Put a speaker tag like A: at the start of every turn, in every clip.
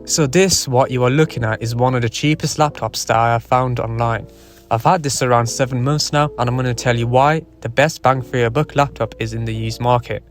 A: So this, what you are looking at, is one of the cheapest laptops that I have found online. I've had this around 7 months now, and I'm going to tell you why the best bang for your buck laptop is in the used market.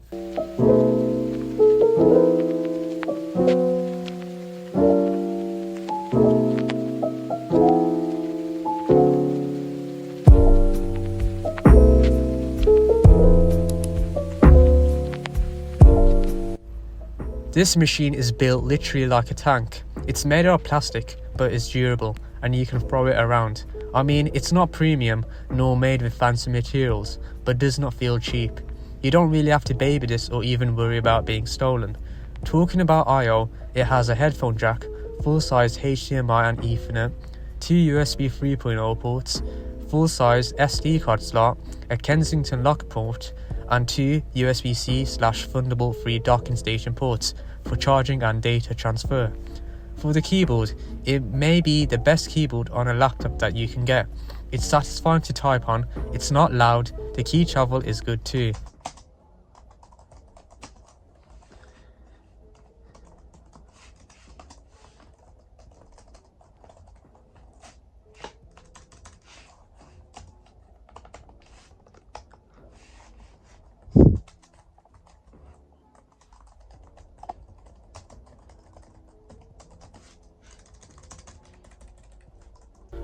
A: This machine is built literally like a tank. It's made out of plastic, but it's durable and you can throw it around. I mean, it's not premium nor made with fancy materials, but does not feel cheap. You don't really have to baby this or even worry about being stolen. Talking about I/O, it has a headphone jack, full-size HDMI and Ethernet, 2 USB 3.0 ports, full-size SD card slot, a Kensington lock port, and 2 USB-C/Thunderbolt 3 docking station ports for charging and data transfer. For the keyboard, it may be the best keyboard on a laptop that you can get. It's satisfying to type on, it's not loud, the key travel is good too.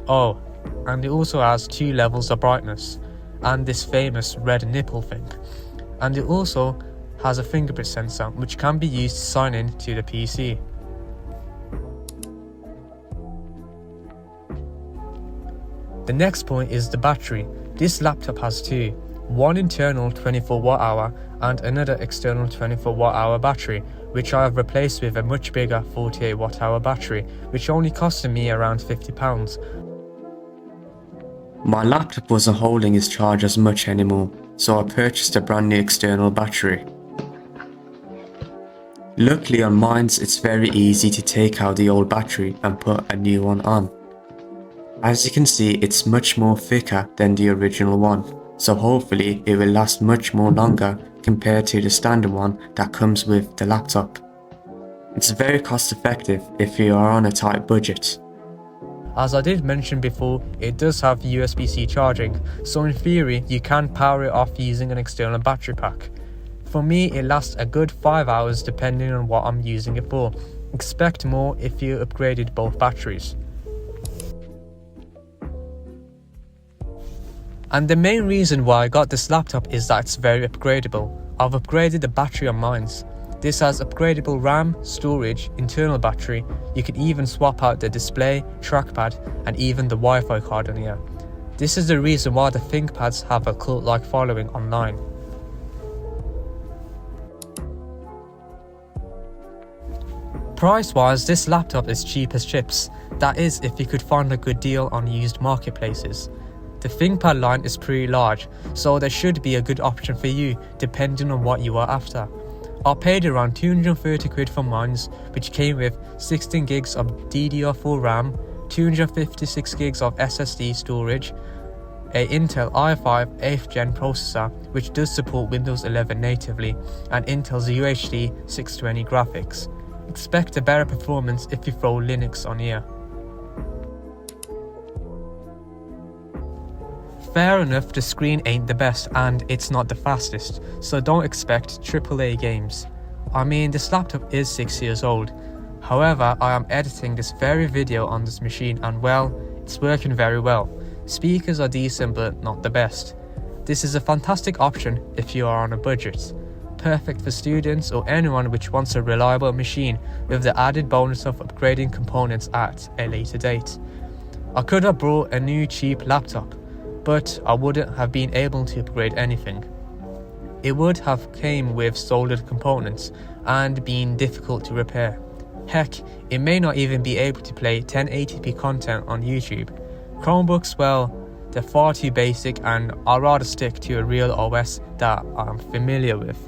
A: Oh, and it also has 2 levels of brightness and this famous red nipple thing. And it also has a fingerprint sensor which can be used to sign in to the PC. The next point is the battery. This laptop has 2, one internal 24 watt hour and another external 24 watt hour battery, which I have replaced with a much bigger 48 watt hour battery, which only costed me around £50.
B: My laptop wasn't holding its charge as much anymore, so I purchased a brand new external battery. Luckily on mine it's very easy to take out the old battery and put a new one on. As you can see, it's much more thicker than the original one, so hopefully it will last much more longer compared to the standard one that comes with the laptop. It's very cost effective if you are on a tight budget.
A: As I did mention before, it does have USB-C charging, so in theory you can power it off using an external battery pack. For me, it lasts a good 5 hours depending on what I'm using it for. Expect more if you upgraded both batteries. And the main reason why I got this laptop is that it's very upgradable. I've upgraded the battery on mine. This has upgradable RAM, storage, internal battery. You can even swap out the display, trackpad, and even the Wi-Fi card on here. This is the reason why the ThinkPads have a cult-like following online. Price-wise, this laptop is cheap as chips. That is, if you could find a good deal on used marketplaces. The ThinkPad line is pretty large, so there should be a good option for you depending on what you are after. I paid around 230 quid for mine, which came with 16 gigs of DDR4 RAM, 256 gigs of SSD storage, a Intel i5 8th gen processor which does support Windows 11 natively, and Intel's UHD 620 graphics. Expect a better performance if you throw Linux on here. Fair enough, the screen ain't the best and it's not the fastest, so don't expect AAA games. I mean, this laptop is 6 years old. However, I am editing this very video on this machine and well, it's working very well. Speakers are decent but not the best. This is a fantastic option if you are on a budget. Perfect for students or anyone which wants a reliable machine with the added bonus of upgrading components at a later date. I could have brought a new cheap laptop, but I wouldn't have been able to upgrade anything. It would have came with soldered components and been difficult to repair. Heck, it may not even be able to play 1080p content on YouTube. Chromebooks, well, they're far too basic and I'd rather stick to a real OS that I'm familiar with.